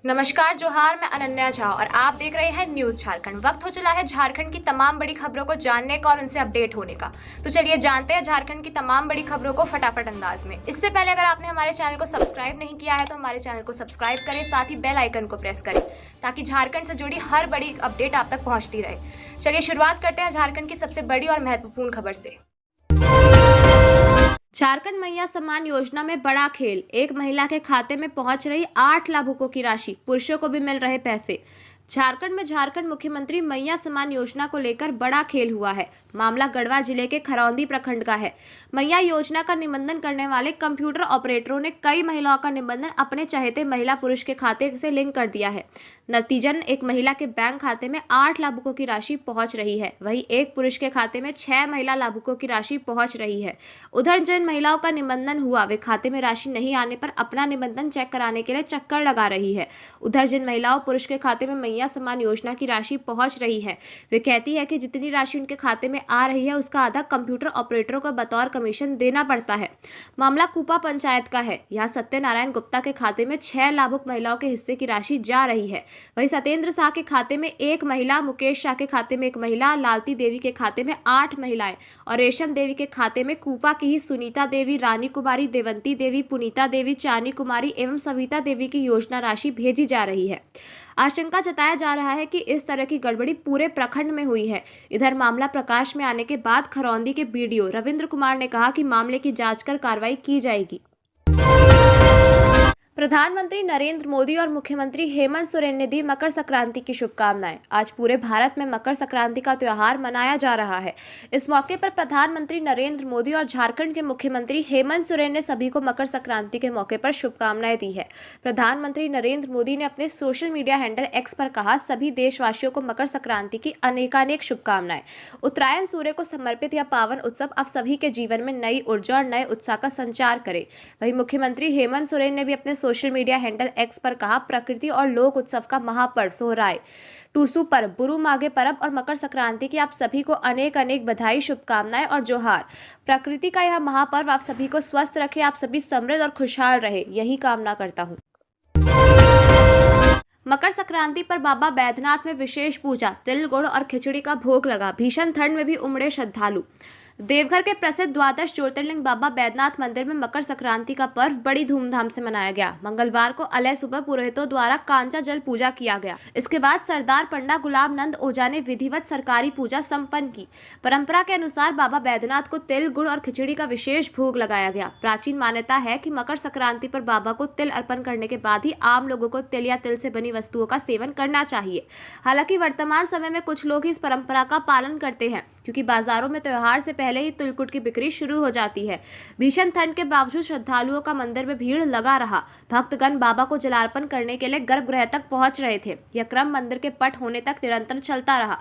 नमस्कार जोहार, मैं अनन्या झा और आप देख रहे हैं न्यूज झारखंड। वक्त हो चला है झारखंड की तमाम बड़ी खबरों को जानने का और उनसे अपडेट होने का। तो चलिए जानते हैं झारखंड की तमाम बड़ी खबरों को फटाफट अंदाज में। इससे पहले अगर आपने हमारे चैनल को सब्सक्राइब नहीं किया है तो हमारे चैनल को सब्सक्राइब करें, साथ ही बेल आइकन को प्रेस करें ताकि झारखंड से जुड़ी हर बड़ी अपडेट आप तक पहुंचती रहे। चलिए शुरुआत करते हैं झारखंड की सबसे बड़ी और महत्वपूर्ण खबर से। झारखंड मैया सम्मान योजना में बड़ा खेल, एक महिला के खाते में पहुंच रही 8 लाभुकों की राशि, पुरुषों को भी मिल रहे पैसे। झारखंड में झारखंड मुख्यमंत्री मैया सम्मान योजना को लेकर बड़ा खेल हुआ है। मामला गढ़वा जिले के खरौंदी प्रखंड का है। मैया योजना का निबंधन करने वाले कंप्यूटर ऑपरेटरों ने कई महिलाओं का निबंधन अपने चहेते महिला पुरुष के खाते से लिंक कर दिया है। नतीजन एक महिला के बैंक खाते में 8 लाभुकों की राशि पहुंच रही है, वहीं एक पुरुष के खाते में 6 महिला लाभुकों की राशि पहुंच रही है। उधर जिन महिलाओं का निबंधन हुआ वे खाते में राशि नहीं आने पर अपना निबंधन चेक कराने के लिए चक्कर लगा रही है। उधर जिन महिलाओं पुरुष के खाते में मैया सम्मान योजना की राशि पहुंच रही है वे कहती है कि जितनी राशि उनके खाते में आ रही है उसका आधा कंप्यूटर ऑपरेटरों को बतौर कमीशन देना पड़ता है। मामला कुपा पंचायत का है। यहाँ सत्यनारायण गुप्ता के खाते में 6 लाभुक महिलाओं के हिस्से की राशि जा रही है, वहीं सत्येंद्र शाह के खाते में 1 महिला, मुकेश शाह के खाते में 1 महिला, लालती देवी के खाते में 8 महिलाएं और रेशम देवी के खाते में कूपा की ही सुनीता देवी, रानी कुमारी, देवंती देवी, पुनीता देवी, चानी कुमारी एवं सविता देवी की योजना राशि भेजी जा रही है। आशंका जताया जा रहा है कि इस तरह की गड़बड़ी पूरे प्रखंड में हुई है। इधर मामला प्रकाश में आने के बाद खरौंदी के बीडीओ रविंद्र कुमार ने कहा कि मामले की जांच कर कार्रवाई की जाएगी। प्रधानमंत्री नरेंद्र मोदी और मुख्यमंत्री हेमंत सोरेन ने दी मकर संक्रांति की शुभकामनाएं। आज पूरे भारत में मकर संक्रांति का त्योहार मनाया जा रहा है। इस मौके पर प्रधानमंत्री नरेंद्र मोदी और झारखंड के मुख्यमंत्री हेमंत सोरेन ने सभी को मकर संक्रांति के मौके पर शुभकामनाएं दी है। प्रधानमंत्री नरेंद्र मोदी ने अपने सोशल मीडिया हैंडल एक्स पर कहा, सभी देशवासियों को मकर संक्रांति की अनेकानेक शुभकामनाएं। उत्तरायण सूर्य को समर्पित यह पावन उत्सव आप सभी के जीवन में नई ऊर्जा और नए उत्साह का संचार करे। वहीं मुख्यमंत्री हेमंत सोरेन ने भी अपने सोशल मीडिया हैंडल एक्स पर कहा, प्रकृति और लोक उत्सव का महापर्व सोहराय, टूसू पर्व, बुरु माघे पर्व और मकर संक्रांति की आप सभी को अनेक अनेक बधाई, शुभकामनाएं और जोहार। प्रकृति का यह महापर्व आप सभी को स्वस्थ रखे, आप सभी समृद्ध और खुशहाल रहे, यही कामना करता हूँ। मकर संक्रांति पर बाबा बैद्यनाथ में विशेष पूजा, तिल गुड़ और खिचड़ी का भोग लगा। भीषण ठंड में भी उमड़े श्रद्धालु। देवघर के प्रसिद्ध द्वादश ज्योतिर्लिंग बाबा बैद्यनाथ मंदिर में मकर संक्रांति का पर्व बड़ी धूमधाम से मनाया गया। मंगलवार को अलय सुबह पुरोहितों द्वारा कांचा जल पूजा किया गया। इसके बाद सरदार पंडा गुलाब नंद ओझा ने विधिवत सरकारी पूजा संपन्न की। परंपरा के अनुसार बाबा बैद्यनाथ को तिल गुड़ और खिचड़ी का विशेष भोग लगाया गया। प्राचीन मान्यता है कि मकर संक्रांति पर बाबा को तिल अर्पण करने के बाद ही आम लोगों को तिल या तिल से बनी वस्तुओं का सेवन करना चाहिए। हालांकि वर्तमान समय में कुछ लोग इस परंपरा का पालन करते हैं, क्योंकि बाजारों में त्योहार से पहले ही तिलकुट की बिक्री शुरू हो जाती है। भीषण ठंड के बावजूद श्रद्धालुओं का मंदिर में भीड़ लगा रहा। भक्तगण बाबा को जलार्पण करने के लिए गर्भगृह तक पहुंच रहे थे। यह क्रम मंदिर के पट होने तक निरंतर चलता रहा।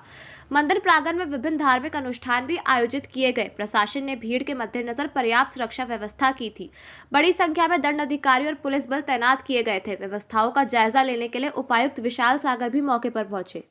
मंदिर प्रांगण में विभिन्न धार्मिक अनुष्ठान भी आयोजित किए गए। प्रशासन ने भीड़ के मद्देनजर पर्याप्त सुरक्षा व्यवस्था की थी। बड़ी संख्या में दंड अधिकारी और पुलिस बल तैनात किए गए थे। व्यवस्थाओं का जायजा लेने के लिए उपायुक्त विशाल सागर भी मौके पर पहुंचे।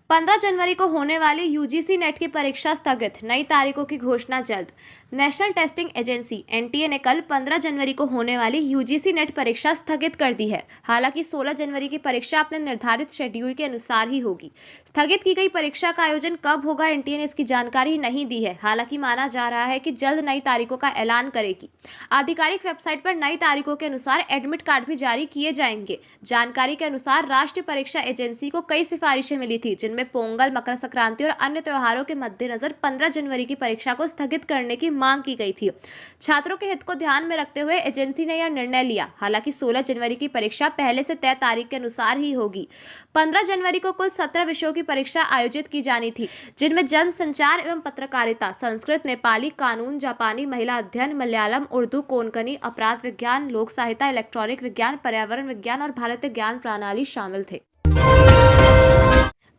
15 जनवरी को होने वाली यूजीसी नेट की परीक्षा स्थगित, नई तारीखों की घोषणा जल्द। नेशनल टेस्टिंग एजेंसी एनटीए ने कल 15 जनवरी को होने वाली यूजीसी नेट परीक्षा स्थगित कर दी है। हालांकि 16 जनवरी की परीक्षा अपने निर्धारित शेड्यूल के अनुसार ही होगी। स्थगित की गई परीक्षा का आयोजन कब होगा, एनटीए ने इसकी जानकारी नहीं दी है। हालांकि माना जा रहा है कि जल्द नई तारीखों का ऐलान करेगी। आधिकारिक वेबसाइट पर नई तारीखों के अनुसार एडमिट कार्ड भी जारी किए जाएंगे। जानकारी के अनुसार राष्ट्रीय परीक्षा एजेंसी को कई सिफारिशें मिली थी, जिनमें पोंगल, मकर संक्रांति और अन्य त्योहारों के मद्देनजर 15 जनवरी की परीक्षा को स्थगित करने की मांग की गई थी। छात्रों के हित को ध्यान में रखते हुए एजेंसी ने यह निर्णय लिया। हालांकि 16 जनवरी की परीक्षा पहले से तय तारीख के अनुसार ही होगी। 15 जनवरी को कुल 17 विषयों की परीक्षा आयोजित की जानी थी, जिनमें जन संचार एवं पत्रकारिता, संस्कृत, नेपाली, कानून, जापानी, महिला अध्ययन, मलयालम, उर्दू, कोंकणी, अपराध विज्ञान, लोक साहित्य, इलेक्ट्रॉनिक विज्ञान, पर्यावरण विज्ञान और भारतीय ज्ञान प्रणाली शामिल थे।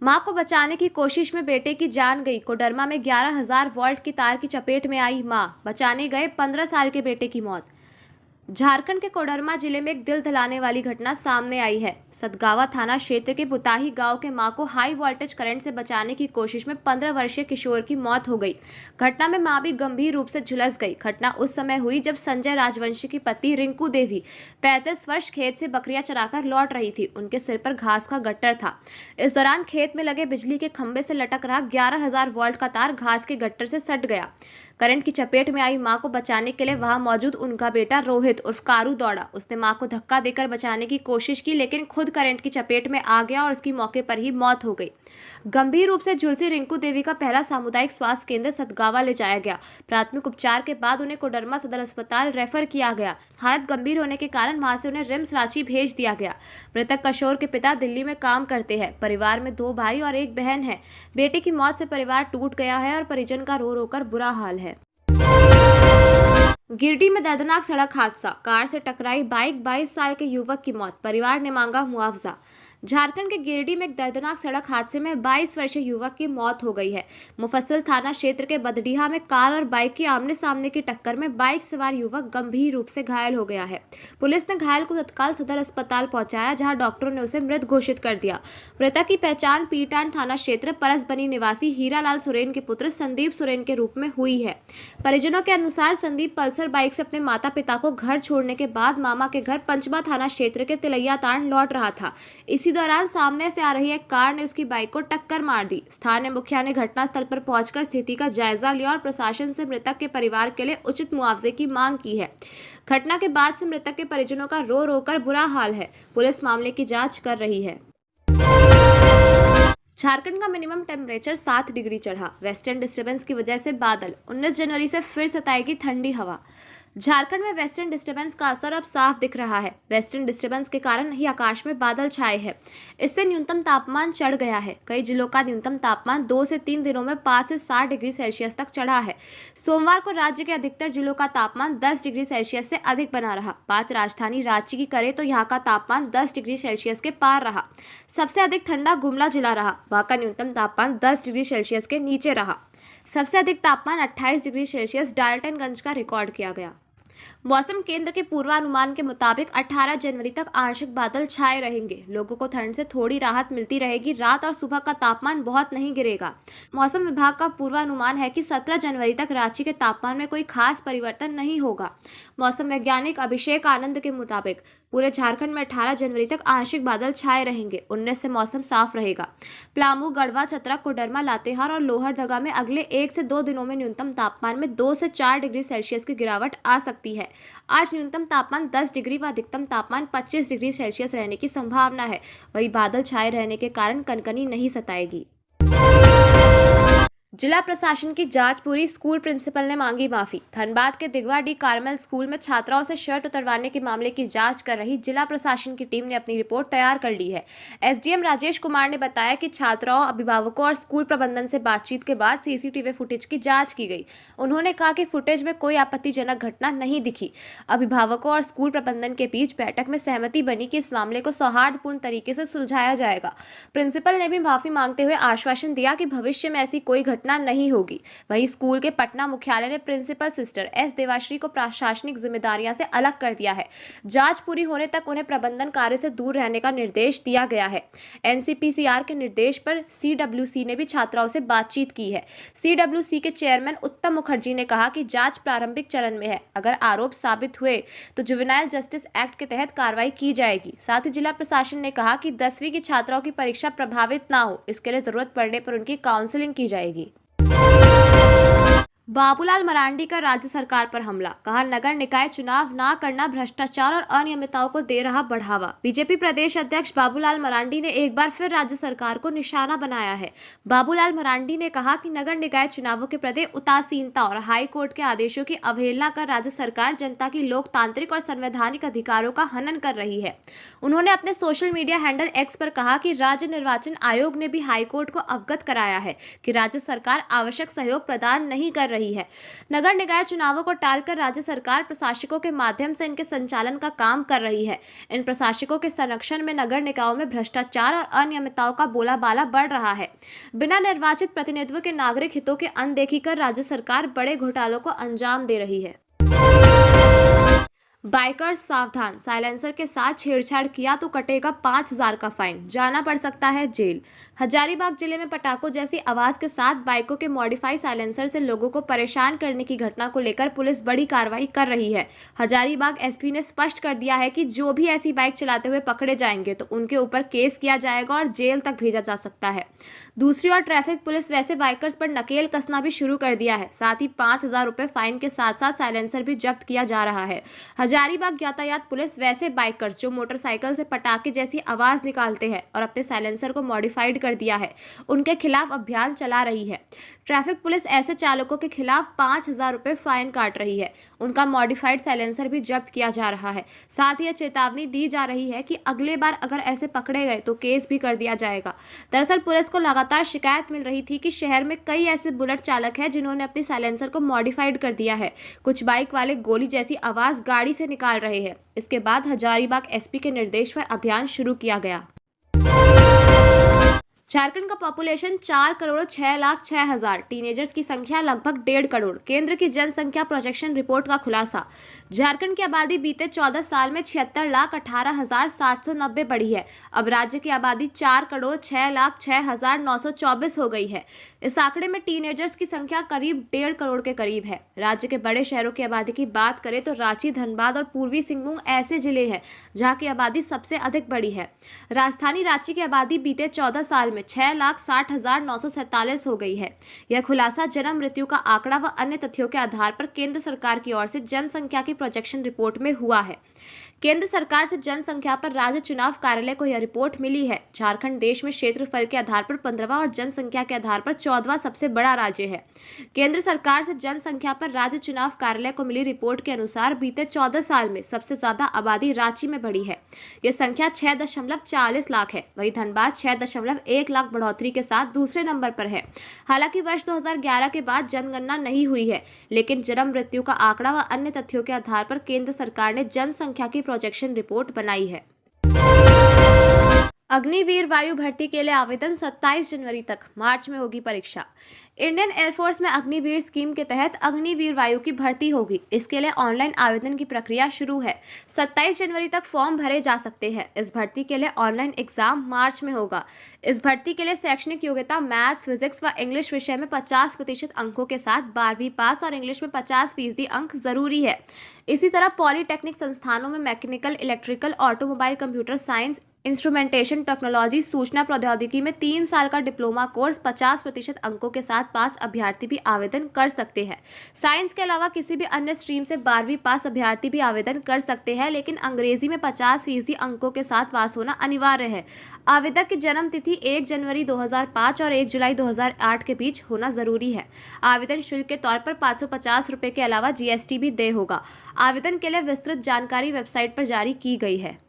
मां को बचाने की कोशिश में बेटे की जान गई। कोडरमा में 11,000 वोल्ट की तार की चपेट में आई मां, बचाने गए 15 साल के बेटे की मौत। झारखंड के कोडरमा जिले में एक दिल दहलाने वाली घटना सामने आई है। सतगावा थाना क्षेत्र के पुताही गांव के मां को हाई वोल्टेज करंट से बचाने की कोशिश में 15 वर्षीय किशोर की मौत हो गई। घटना में मां भी गंभीर रूप से झुलस गई। घटना उस समय हुई जब संजय राजवंशी की पति रिंकू देवी 35 वर्ष खेत से बकरियां चराकर लौट रही थी। उनके सिर पर घास का गट्टर था। इस दौरान खेत में लगे बिजली के खंभे से लटक रहा 11,000 वोल्ट का तार घास के गट्टर से सट गया। करंट की चपेट में आई मां को बचाने के लिए वहां मौजूद उनका बेटा रोहित उर्फ कारू दौड़ा। उसने मां को धक्का देकर बचाने की कोशिश की, लेकिन खुद करंट की चपेट में आ गया और उसकी मौके पर ही मौत हो गई। गंभीर रूप से झुलसी रिंकू देवी का पहला सामुदायिक स्वास्थ्य केंद्र सतगावा ले जाया गया। प्राथमिक उपचार के बाद उन्हें कोडरमा सदर अस्पताल रेफर किया गया। हालत गंभीर होने के कारण वहां से उन्हें रिम्स रांची भेज दिया गया। मृतक किशोर के पिता दिल्ली में काम करते हैं। परिवार में 2 भाई और 1 बहन है। बेटे की मौत से परिवार टूट गया है और परिजन का रो रो कर बुरा हाल है। गिरिडीह में दर्दनाक सड़क हादसा, कार से टकराई बाइक, 22 साल के युवक की मौत, परिवार ने मांगा मुआवजा। झारखंड के गिरिडीह में एक दर्दनाक सड़क हादसे में 22 वर्षीय युवक की मौत हो गई है। मुफस्सिल थाना क्षेत्र के बदडीहा में कार और बाइक की आमने सामने की टक्कर में बाइक सवार युवक गंभीर रूप से घायल हो गया है। पुलिस ने घायल को तत्काल सदर अस्पताल पहुंचाया, जहां डॉक्टरों ने उसे मृत घोषित कर दिया। मृतक की पहचान पीटान थाना क्षेत्र परसबनी निवासी हीरालाल सोरेन के पुत्र संदीप सोरेन के रूप में हुई है। परिजनों के अनुसार संदीप पल्सर बाइक से अपने माता पिता को घर छोड़ने के बाद मामा के घर पंचबा थाना क्षेत्र के तिलैया तांड लौट रहा था। इसी दौरान सामने से आ रही एक कार ने उसकी बाइक को टक्कर मार दी। स्थानीय मुखिया ने घटनास्थल पर पहुंचकर स्थिति का जायजा लिया और प्रशासन से मृतक के परिवार के लिए उचित मुआवजे की मांग की है। घटना के बाद से मृतक के परिजनों का रो रो कर बुरा हाल है। पुलिस मामले की जांच कर रही है। झारखंड का मिनिमम टेम्परेचर 7 डिग्री चढ़ा। वेस्टर्न डिस्टर्बेंस की वजह से बादल। 19 जनवरी से फिर सताएगी ठंडी हवा। झारखंड में वेस्टर्न डिस्टर्बेंस का असर अब साफ दिख रहा है। वेस्टर्न डिस्टर्बेंस के कारण ही आकाश में बादल छाए हैं। इससे न्यूनतम तापमान चढ़ गया है। कई जिलों का न्यूनतम तापमान 2 से 3 दिनों में 5 से 7 डिग्री सेल्सियस तक चढ़ा है। सोमवार को राज्य के अधिकतर जिलों का तापमान 10 डिग्री सेल्सियस से अधिक बना रहा। बात राजधानी रांची की करें तो यहाँ का तापमान 10 डिग्री सेल्सियस के पार रहा। सबसे अधिक ठंडा गुमला जिला रहा। वहाँ का न्यूनतम तापमान 10 डिग्री सेल्सियस के नीचे रहा। सबसे अधिक तापमान 28 डिग्री सेल्सियस डाल्टनगंज का रिकॉर्ड किया गया। मौसम केंद्र के पूर्वानुमान के मुताबिक 18 जनवरी तक आंशिक बादल छाए रहेंगे। लोगों को ठंड से थोड़ी राहत मिलती रहेगी। रात और सुबह का तापमान बहुत नहीं गिरेगा। मौसम विभाग का पूर्वानुमान है कि 17 जनवरी तक रांची के तापमान में कोई खास परिवर्तन नहीं होगा। मौसम वैज्ञानिक अभिषेक आनंद के मुताबिक पूरे झारखंड में 18 जनवरी तक आंशिक बादल छाए रहेंगे। 19 से मौसम साफ रहेगा। पलामू, गढ़वा, चतरा, कोडरमा, लातेहार और लोहरदगा में अगले 1 से 2 दिनों में न्यूनतम तापमान में 2 से 4 डिग्री सेल्सियस की गिरावट आ सकती है। आज न्यूनतम तापमान 10 डिग्री व अधिकतम तापमान 25 डिग्री सेल्सियस रहने की संभावना है। वही बादल छाए रहने के कारण कनकनी नहीं सताएगी। जिला प्रशासन की जांच पूरी। स्कूल प्रिंसिपल ने मांगी माफी। धनबाद के दिगवा डी कार्मेल स्कूल में छात्राओं से शर्ट उतरवाने के मामले की जांच कर रही जिला प्रशासन की टीम ने अपनी रिपोर्ट तैयार कर ली है। एसडीएम राजेश कुमार ने बताया कि छात्राओं, अभिभावकों और स्कूल प्रबंधन से बातचीत के बाद सीसीटीवी फुटेज की जांच की गई। उन्होंने कहा कि फुटेज में कोई आपत्तिजनक घटना नहीं दिखी। अभिभावकों और स्कूल प्रबंधन के बीच बैठक में सहमति बनी कि इस मामले को सौहार्दपूर्ण तरीके से सुलझाया जाएगा। प्रिंसिपल ने भी माफी मांगते हुए आश्वासन दिया कि भविष्य में ऐसी कोई घटना नहीं होगी। वहीं स्कूल के पटना मुख्यालय ने प्रिंसिपल सिस्टर एस देवाश्री को प्रशासनिक जिम्मेदारियों से अलग कर दिया है। जांच पूरी होने तक उन्हें प्रबंधन कार्य से दूर रहने का निर्देश दिया गया है। एनसीपीसीआर के निर्देश पर सीडब्ल्यूसी ने भी छात्राओं से बातचीत की है। सीडब्ल्यूसी के चेयरमैन उत्तम मुखर्जी ने कहा कि जांच प्रारंभिक चरण में है। अगर आरोप साबित हुए तो जुवेनाइल जस्टिस एक्ट के तहत कार्रवाई की जाएगी। साथ ही जिला प्रशासन ने कहा कि 10वीं की छात्राओं की परीक्षा प्रभावित ना हो, इसके लिए जरूरत पड़ने पर उनकी काउंसलिंग की जाएगी। बाबूलाल मरांडी का राज्य सरकार पर हमला। कहा, नगर निकाय चुनाव ना करना भ्रष्टाचार और अनियमितताओं को दे रहा बढ़ावा। बीजेपी प्रदेश अध्यक्ष बाबूलाल मरांडी ने एक बार फिर राज्य सरकार को निशाना बनाया है। बाबूलाल मरांडी ने कहा कि नगर निकाय चुनावों के प्रति उदासीनता और हाई कोर्ट के आदेशों की अवहेलना कर राज्य सरकार जनता की लोकतांत्रिक और संवैधानिक अधिकारों का हनन कर रही है। उन्होंने अपने सोशल मीडिया हैंडल एक्स पर कहा कि राज्य निर्वाचन आयोग ने भी हाई कोर्ट को अवगत कराया है कि राज्य सरकार आवश्यक सहयोग प्रदान नहीं कर रही है। नगर निकाय चुनावों को टालकर राज्य सरकार प्रशासकों के माध्यम से इनके संचालन का काम कर रही है। इन प्रशासकों के संरक्षण में नगर निकायों में भ्रष्टाचार और अनियमितताओं का बोलाबाला बढ़ रहा है। बिना निर्वाचित प्रतिनिधित्व के नागरिक हितों की अनदेखी कर राज्य सरकार बड़े घोटालों को अंजाम दे रही है। बाइकर्स सावधान, साइलेंसर के साथ छेड़छाड़ किया तो कटेगा 5,000 का फाइन, जाना पड़ सकता है जेल। हजारीबाग जिले में पटाखों जैसी आवाज के साथ बाइकों के मॉडिफाई साइलेंसर से लोगों को परेशान करने की घटना को लेकर पुलिस बड़ी कार्रवाई कर रही है। हजारीबाग एसपी ने स्पष्ट कर दिया है कि जो भी ऐसी बाइक चलाते हुए पकड़े जाएंगे तो उनके ऊपर केस किया जाएगा और जेल तक भेजा जा सकता है। दूसरी ओर ट्रैफिक पुलिस वैसे बाइकर्स पर नकेल कसना भी शुरू कर दिया है। साथ ही 5,000 रुपए फाइन के साथ साथ साइलेंसर भी जब्त किया जा रहा है। हजारीबाग यातायात पुलिस वैसे बाइकर्स जो मोटरसाइकिल से पटाखे जैसी आवाज निकालते हैं और अपने साइलेंसर को मॉडिफाइड कर दिया है, उनके खिलाफ अभियान चला रही है। ट्रैफिक पुलिस ऐसे चालकों के खिलाफ 5,000 रुपए फाइन काट रही है। उनका मॉडिफाइड साइलेंसर भी जब्त किया जा रहा है। साथ ही यह चेतावनी दी जा रही है कि अगले बार अगर ऐसे पकड़े गए तो केस भी कर दिया जाएगा। दरअसल पुलिस को लगातार शिकायत मिल रही थी कि शहर में कई ऐसे बुलेट चालक हैं जिन्होंने अपनी साइलेंसर को मॉडिफाइड कर दिया है। कुछ बाइक वाले गोली जैसी आवाज गाड़ी से निकाल रहे हैं। इसके बाद हजारीबाग एसपी के निर्देश पर अभियान शुरू किया गया। झारखंड का पॉपुलेशन 4,06,06,000, टीनेजर्स की संख्या लगभग 1.5 करोड़। केंद्र की जनसंख्या प्रोजेक्शन रिपोर्ट का खुलासा। झारखंड की आबादी बीते 14 साल में 76,18,790 बढ़ी है। अब राज्य की आबादी 4,06,06,924 हो गई है। इस आंकड़े में टीनेजर्स की संख्या करीब 1.5 करोड़ के करीब है। राज्य के बड़े शहरों की आबादी की बात करें तो रांची, धनबाद और पूर्वी सिंहभूम ऐसे जिले हैं जहां की आबादी सबसे अधिक बढ़ी है। राजधानी रांची की आबादी बीते 14 साल में 6,60,947 हो गई है। यह खुलासा जन्म मृत्यु का आंकड़ा व अन्य तथ्यों के आधार पर केंद्र सरकार की ओर से जनसंख्या की प्रोजेक्शन रिपोर्ट में हुआ है। केंद्र सरकार से जनसंख्या पर राज्य चुनाव कार्यालय को यह रिपोर्ट मिली है। झारखंड देश में क्षेत्रफल के आधार पर 15वां और जनसंख्या के आधार पर 14वां सबसे बड़ा राज्य है। केंद्र सरकार से जनसंख्या पर राज्य चुनाव कार्यालय को मिली रिपोर्ट के अनुसार बीते 14 साल में सबसे ज्यादा आबादी रांची में बढ़ी है। यह संख्या 6.40 लाख है। वहीं धनबाद 6.1 लाख बढ़ोतरी के साथ दूसरे नंबर पर है। हालांकि वर्ष 2011 के बाद जनगणना नहीं हुई है, लेकिन जन्म मृत्यु का आंकड़ा व अन्य तथ्यों के आधार पर केंद्र सरकार ने जनसंख्या की प्रोजेक्शन रिपोर्ट बनाई है। अग्निवीर वायु भर्ती के लिए आवेदन 27 जनवरी तक, मार्च में होगी परीक्षा। इंडियन एयरफोर्स में अग्निवीर स्कीम के तहत अग्निवीर वायु की भर्ती होगी। इसके लिए ऑनलाइन आवेदन की प्रक्रिया शुरू है। 27 जनवरी तक फॉर्म भरे जा सकते हैं। इस भर्ती के लिए ऑनलाइन एग्जाम मार्च में होगा। इस भर्ती के लिए शैक्षणिक योग्यता मैथ्स, फिजिक्स व इंग्लिश विषय में 50% अंकों के साथ 12वीं पास और इंग्लिश में 50% अंक जरूरी है। इसी तरह पॉलीटेक्निक संस्थानों में mechanical, electrical, automobile, computer science, instrumentation technology, सूचना प्रौद्योगिकी में 3 साल का डिप्लोमा कोर्स 50% अंकों के साथ पास अभ्यर्थी भी आवेदन कर सकते हैं। साइंस के अलावा किसी भी अन्य स्ट्रीम से 12वीं पास अभ्यर्थी भी आवेदन कर सकते हैं, लेकिन अंग्रेजी में 50% अंकों के साथ पास होना अनिवार्य है। आवेदक की जन्म तिथि 1 जनवरी 2005 और 1 जुलाई 2008 के बीच होना जरूरी है। आवेदन शुल्क के तौर पर 550 रुपये के अलावा जीएसटी भी देय होगा। आवेदन के लिए विस्तृत जानकारी वेबसाइट पर जारी की गई है।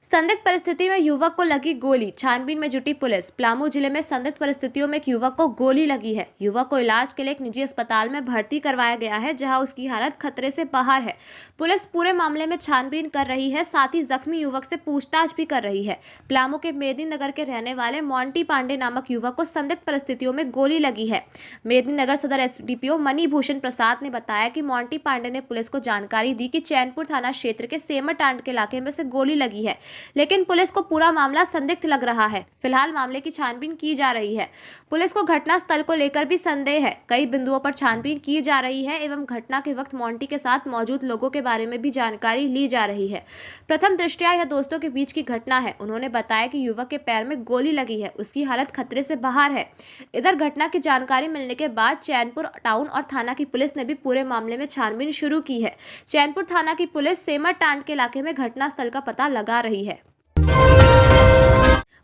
संदिग्ध परिस्थिति में युवक को लगी गोली, छानबीन में जुटी पुलिस। पलामू जिले में संदिग्ध परिस्थितियों में एक युवक को गोली लगी है। युवक को इलाज के लिए एक निजी अस्पताल में भर्ती करवाया गया है, जहां उसकी हालत खतरे से बाहर है। पुलिस पूरे मामले में छानबीन कर रही है, साथ ही जख्मी युवक से पूछताछ भी कर रही है। पलामू के मेदिनीनगर के रहने वाले मोंटी पांडे नामक युवक को संदिग्ध परिस्थितियों में गोली लगी है। मेदिनीनगर सदर एसडीपीओ मणिभूषण प्रसाद ने बताया कि मोंटी पांडे ने पुलिस को जानकारी दी कि चैनपुर थाना क्षेत्र के सेमरटांड के इलाके में से गोली लगी है, लेकिन पुलिस को पूरा मामला संदिग्ध लग रहा है। फिलहाल मामले की छानबीन की जा रही है। पुलिस को घटनास्थल को लेकर भी संदेह है। कई बिंदुओं पर छानबीन की जा रही है एवं घटना के वक्त मोंटी के साथ मौजूद लोगों के बारे में भी जानकारी ली जा रही है। प्रथम दृष्टया यह दोस्तों के बीच की घटना है। उन्होंने बताया कि युवक के पैर में गोली लगी है, उसकी हालत खतरे से बाहर है। इधर घटना की जानकारी मिलने के बाद चैनपुर टाउन और थाना की पुलिस ने भी पूरे मामले में छानबीन शुरू की है। चैनपुर थाना की पुलिस सेमरटांड के इलाके में घटनास्थल का पता लगा रही है।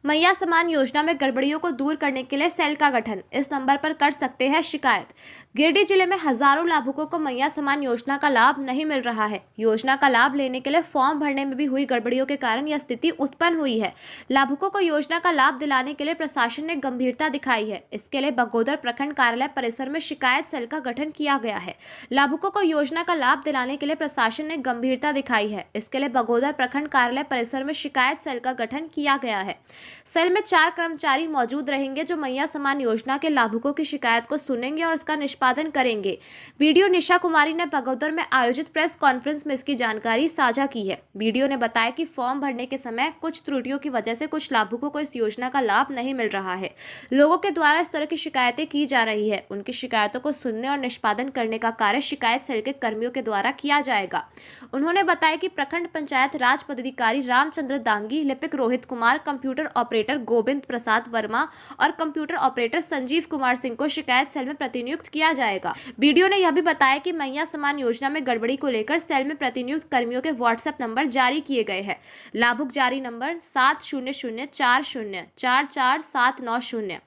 मैया समान योजना में गड़बड़ियों को दूर करने के लिए सेल का गठन, इस नंबर पर कर सकते हैं शिकायत। गिरिडीह जिले में हजारों लाभुकों को मैया समान योजना का लाभ नहीं मिल रहा है। योजना का लाभ लेने के लिए फॉर्म भरने में भी हुई गड़बड़ियों के कारण यह स्थिति उत्पन्न हुई है। लाभुकों को योजना का लाभ दिलाने के लिए प्रशासन ने गंभीरता दिखाई है। इसके लिए बगोदर प्रखंड कार्यालय परिसर में शिकायत सेल का गठन किया गया है। लाभुकों को योजना का लाभ दिलाने के लिए प्रशासन ने गंभीरता दिखाई है। इसके लिए बगोदर प्रखंड कार्यालय परिसर में शिकायत सेल का गठन किया गया है। सेल में 4 कर्मचारी मौजूद रहेंगे जो मैया समान योजना के लाभुकों की शिकायत को सुनेंगे और इसका निष्पादन करेंगे। वीडियो निशा कुमारी ने बगौदर में आयोजित प्रेस कॉन्फ्रेंस में इसकी जानकारी साझा की है। वीडियो ने बताया कि फॉर्म भरने के समय कुछ त्रुटियों की वजह से कुछ लाभुकों को इस योजना का लाभ नहीं मिल रहा है। लोगों के द्वारा इस तरह की शिकायतें की जा रही है। उनकी शिकायतों को सुनने और निष्पादन करने का कार्य शिकायत सेल के कर्मियों के द्वारा किया जाएगा। उन्होंने बताया कि प्रखंड पंचायत राज पदाधिकारी रामचंद्र दांगी, लिपिक रोहित कुमार, कंप्यूटर ऑपरेटर गोविंद प्रसाद वर्मा और कंप्यूटर ऑपरेटर संजीव कुमार सिंह को शिकायत सेल में प्रतिनियुक्त किया जाएगा। वीडियो ने यह भी बताया कि मैया समान योजना में गड़बड़ी को लेकर सेल में प्रतिनियुक्त कर्मियों के व्हाट्सएप नंबर जारी किए गए हैं। लाभुक जारी नंबर 7004044790,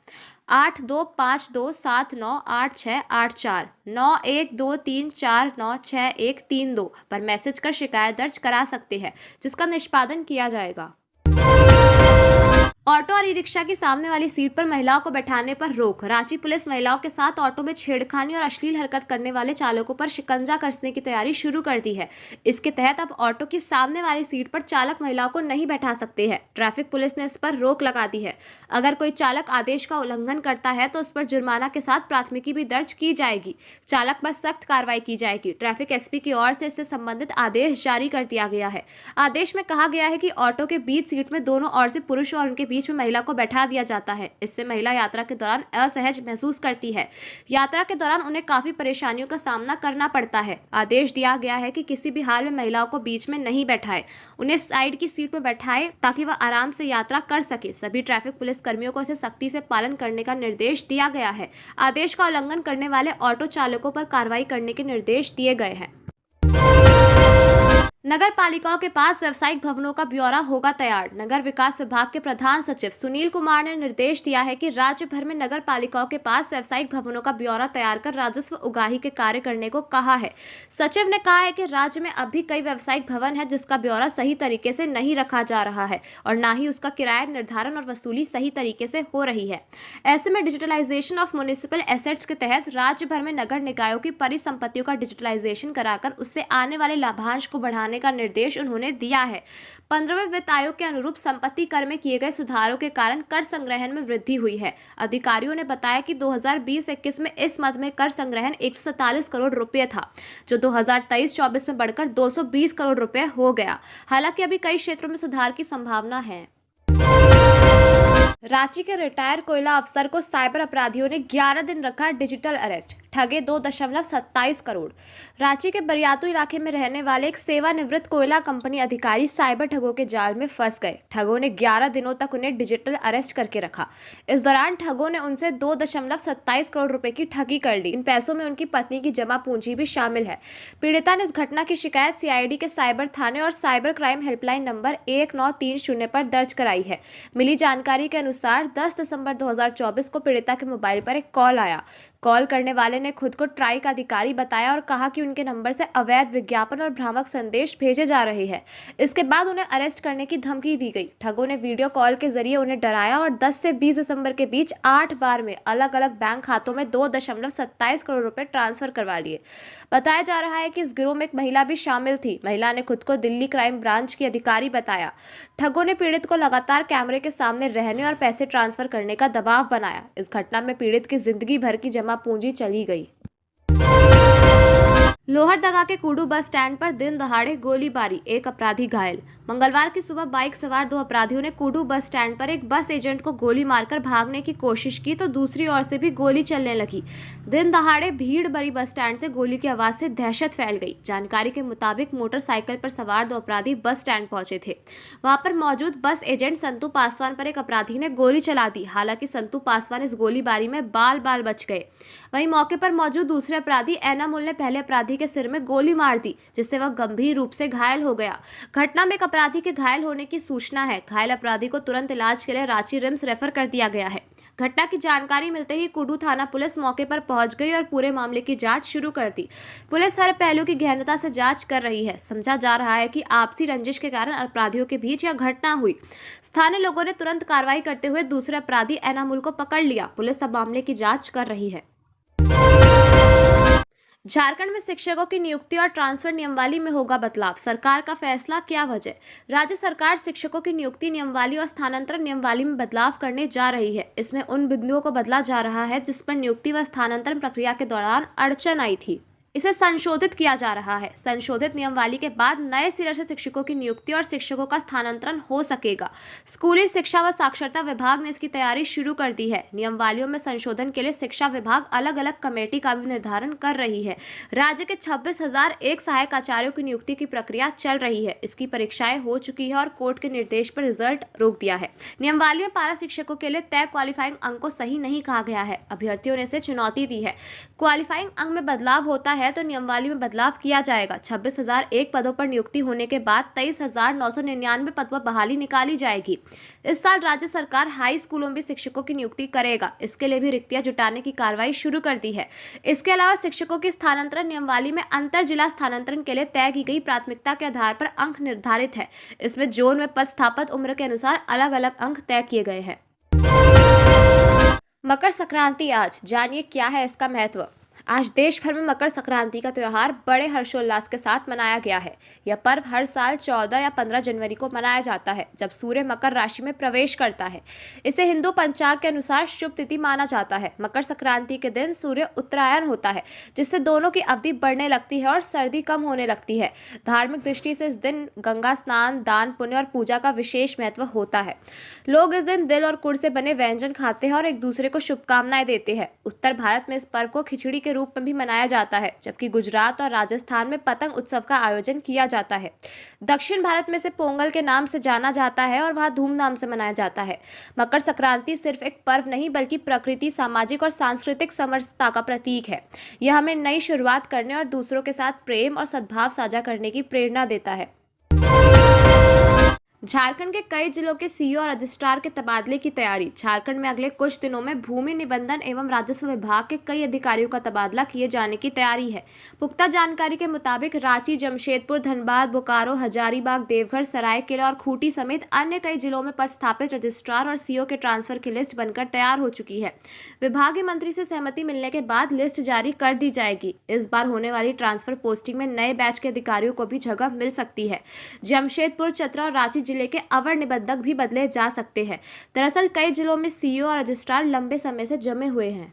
8252798684, 9123496132 पर मैसेज कर शिकायत दर्ज करा सकते हैं, जिसका निष्पादन किया जाएगा। ऑटो और ई रिक्शा की सामने वाली सीट पर महिलाओं को बैठाने पर रोक। रांची पुलिस महिलाओं के साथ ऑटो में छेड़खानी और अश्लील हरकत करने वाले चालकों पर शिकंजा कसने की तैयारी शुरू कर दी है। इसके तहत अब ऑटो की सामने वाली सीट पर चालक महिलाओं को नहीं बैठा सकते हैं। ट्रैफिक पुलिस ने इस पर रोक लगा दी है। अगर कोई चालक आदेश का उल्लंघन करता है तो उस पर जुर्माना के साथ प्राथमिकी भी दर्ज की जाएगी। चालक पर सख्त कार्रवाई की जाएगी। ट्रैफिक एसपी की ओर से इससे संबंधित आदेश जारी कर दिया गया है। आदेश में कहा गया है कि ऑटो के बीच सीट में दोनों ओर से पुरुष और उनके बीच में महिला को बैठा दिया जाता है। इससे महिला यात्रा के दौरान असहज महसूस करती है। यात्रा के दौरान उन्हें काफी परेशानियों का सामना करना पड़ता है। आदेश दिया गया है कि किसी भी हाल में महिलाओं को बीच में नहीं बैठाए, उन्हें साइड की सीट पर बैठाए ताकि वह आराम से यात्रा कर सके। सभी ट्रैफिक पुलिस कर्मियों को इसे सख्ती से पालन करने का निर्देश दिया गया है। आदेश का उल्लंघन करने वाले ऑटो चालकों पर कार्रवाई करने के निर्देश दिए गए हैं। नगर पालिकाओं के पास व्यावसायिक भवनों का ब्यौरा होगा तैयार। नगर विकास विभाग के प्रधान सचिव सुनील कुमार ने निर्देश दिया है कि राज्य भर में नगर पालिकाओं के पास व्यावसायिक भवनों का ब्यौरा तैयार कर राजस्व उगाही के कार्य करने को कहा है। सचिव ने कहा है कि राज्य में अब भी कई व्यावसायिक भवन है जिसका ब्यौरा सही तरीके से नहीं रखा जा रहा है और न ही उसका किराया निर्धारण और वसूली सही तरीके से हो रही है। ऐसे में डिजिटलाइजेशन ऑफ म्युनिसिपल एसेट्स के तहत राज्य भर में नगर निकायों की परिसंपत्तियों का डिजिटलाइजेशन कराकर उससे आने वाले लाभांश को बढ़ाने का निर्देश उन्होंने दिया है। 15वें वित्त आयोग के अनुरूप संपत्ति कर में किए गए सुधारों के कारण कर संग्रहण में वृद्धि हुई है। अधिकारियों ने बताया कि 2020-21 में इस मद में कर संग्रहण 147 करोड़ रुपए था, जो 2023-24 में बढ़कर 220 करोड़ रुपए हो गया। हालांकि अभी कई क्षेत्रों में सुधार की संभावना है। रांची के रिटायर कोयला अफसर को साइबर अपराधियों ने 11 दिन रखा डिजिटल अरेस्ट, ठगे 2.27 करोड़। रांची के बरियातू इलाके में रहने वाले एक सेवानिवृत्त कोयला कंपनी अधिकारी साइबर ठगों के जाल में फंस गए। ठगों ने 11 दिनों तक उन्हें डिजिटल अरेस्ट करके रखा। इस दौरान ठगों ने उनसे 2.27 करोड़ रुपए की ठगी कर ली। इन पैसों में उनकी पत्नी की जमा पूंजी भी शामिल है। पीड़िता ने इस घटना की शिकायत सीआईडी के साइबर थाने और साइबर क्राइम हेल्पलाइन नंबर 1930 पर दर्ज कराई है। मिली जानकारी के अनुसार 10 दिसंबर 2024 को पीड़िता के मोबाइल पर एक कॉल आया। कॉल करने वाले ने खुद को ट्राई का अधिकारी बताया और कहा कि उनके नंबर से अवैध विज्ञापन और भ्रामक संदेश भेजे जा रहे हैं। इसके बाद उन्हें अरेस्ट करने की धमकी दी गई। ठगों ने वीडियो कॉल के जरिए उन्हें डराया और 10 से 20 दिसंबर के बीच 8 बार में अलग अलग बैंक खातों में 2.27 करोड़ रुपए ट्रांसफर करवा लिए। बताया जा रहा है कि इस गिरोह में एक महिला भी शामिल थी। महिला ने खुद को दिल्ली क्राइम ब्रांच की अधिकारी बताया। ठगों ने पीड़ित को लगातार कैमरे के सामने रहने और पैसे ट्रांसफर करने का दबाव बनाया। इस घटना में पीड़ित की जिंदगी भर की जमा पूंजी चली गई। लोहरदगा के कुडू बस स्टैंड पर दिन दहाड़े गोलीबारी, एक अपराधी घायल। मंगलवार की सुबह बाइक सवार 2 अपराधियों ने कुडू बस स्टैंड पर एक बस एजेंट को गोली मारकर भागने की कोशिश की तो दूसरी ओर से भी गोली चलने लगी। दिन दहाड़े भीड़ भरी बस स्टैंड से गोली की आवाज से दहशत फैल गई। जानकारी के मुताबिक मोटरसाइकिल पर सवार 2 अपराधी बस स्टैंड पहुंचे थे। वहां पर मौजूद बस एजेंट संतू पासवान पर एक अपराधी ने गोली चला दी। हालांकि संतू पासवान इस गोलीबारी में बाल बाल बच गए। वहीं मौके पर मौजूद दूसरे अपराधी एनामुल ने पहले अपराधी के सिर में गोली मार दी, जिससे वह गंभीर रूप से घायल हो गया। घटना में एक अपराधी के घायल होने की सूचना है। घायल अपराधी को तुरंत इलाज के लिए रांची रिम्स रेफर कर दिया गया है। घटना की जानकारी मिलते ही कुडू थाना पुलिस मौके पर पहुंच गई और पूरे मामले की जांच शुरू कर दी। पुलिस हर पहलू की गहनता से जांच कर रही है। समझा जा रहा है कि आपसी रंजिश के कारण अपराधियों के बीच यह घटना हुई। स्थानीय लोगों ने तुरंत कार्रवाई करते हुए दूसरे अपराधी एनामुल को पकड़ लिया। पुलिस अब मामले की जांच कर रही है। झारखंड में शिक्षकों की नियुक्ति और ट्रांसफर नियमावली में होगा बदलाव, सरकार का फैसला, क्या वजह? राज्य सरकार शिक्षकों की नियुक्ति नियमावली और स्थानांतरण नियमावली में बदलाव करने जा रही है। इसमें उन बिंदुओं को बदला जा रहा है जिस पर नियुक्ति व स्थानांतरण प्रक्रिया के दौरान अड़चन आई थी। इसे संशोधित किया जा रहा है। संशोधित नियमावली के बाद नए सिरे से शिक्षकों की नियुक्ति और शिक्षकों का स्थानांतरण हो सकेगा। स्कूली शिक्षा व साक्षरता विभाग ने इसकी तैयारी शुरू कर दी है। नियमावलियों में संशोधन के लिए शिक्षा विभाग अलग अलग कमेटी का भी निर्धारण कर रही है। राज्य के 26,001 सहायक आचार्यों की नियुक्ति की प्रक्रिया चल रही है। इसकी परीक्षाएं हो चुकी है और कोर्ट के निर्देश पर रिजल्ट रोक दिया है। नियमावली में पारा शिक्षकों के लिए तय क्वालिफाइंग अंक को सही नहीं कहा गया है। अभ्यर्थियों ने इसे चुनौती दी है। क्वालिफाइंग अंक में बदलाव होता है तो नियमावली में बदलाव किया जाएगा। 26,001 पदों पर नियुक्ति होने के बाद 23,999 पद पर बहाली निकाली जाएगी। इस साल राज्य सरकार हाई स्कूलों में भी शिक्षकों की नियुक्ति करेगा। इसके लिए भी रिक्तियां जुटाने की कार्रवाई शुरू कर दी है। इसके अलावा शिक्षकों की स्थानांतरण नियमावली में अंतर जिला स्थानांतरण के लिए तय की गई प्राथमिकता के आधार पर अंक निर्धारित है। इसमें जोन में पद स्थापित उम्र के अनुसार अलग अलग अंक तय किए गए हैं। मकर संक्रांति आज, जानिए क्या है इसका महत्व। आज देश भर में मकर संक्रांति का त्यौहार बड़े हर्षोल्लास के साथ मनाया गया है। यह पर्व हर साल 14 या 15 जनवरी को मनाया जाता है, जब सूर्य मकर राशि में प्रवेश करता है। इसे हिंदू पंचांग के अनुसार शुभ तिथि माना जाता है। मकर संक्रांति के दिन सूर्य उत्तरायण होता है, जिससे दोनों की अवधि बढ़ने लगती है और सर्दी कम होने लगती है। धार्मिक दृष्टि से इस दिन गंगा स्नान, दान पुण्य और पूजा का विशेष महत्व होता है। लोग इस दिन तिल और गुड़ से बने व्यंजन खाते हैं और एक दूसरे को शुभकामनाएं देते हैं। उत्तर भारत में इस पर्व को खिचड़ी के रूप में भी मनाया जाता है, जबकि गुजरात और राजस्थान में पतंग उत्सव का आयोजन किया जाता है। दक्षिण भारत में इसे पोंगल के नाम से जाना जाता है और वहां धूमधाम से मनाया जाता है। मकर संक्रांति सिर्फ एक पर्व नहीं बल्कि प्रकृति, सामाजिक और सांस्कृतिक समरसता का प्रतीक है। यह हमें नई शुरुआत करने और दूसरों के साथ प्रेम और सद्भाव साझा करने की प्रेरणा देता है। झारखंड के कई जिलों के सीईओ और रजिस्ट्रार के तबादले की तैयारी। झारखंड में अगले कुछ दिनों में भूमि निबंधन एवं राजस्व विभाग के कई अधिकारियों का तबादला किए जाने की तैयारी है। पुख्ता जानकारी के मुताबिक रांची, जमशेदपुर, धनबाद, बोकारो, हजारीबाग, देवघर, सरायकेला और खूंटी समेत अन्य कई जिलों में पदस्थापित रजिस्ट्रार और सीईओ के ट्रांसफर की लिस्ट बनकर तैयार हो चुकी है। विभागीय मंत्री से सहमति मिलने के बाद लिस्ट जारी कर दी जाएगी। इस बार होने वाली ट्रांसफर पोस्टिंग में नए बैच के अधिकारियों को भी जगह मिल सकती है। जमशेदपुर, चतरा और रांची जिले के अवर निबंधक भी बदले जा सकते हैं। दरअसल कई जिलों में सीईओ और रजिस्ट्रार लंबे समय से जमे हुए हैं।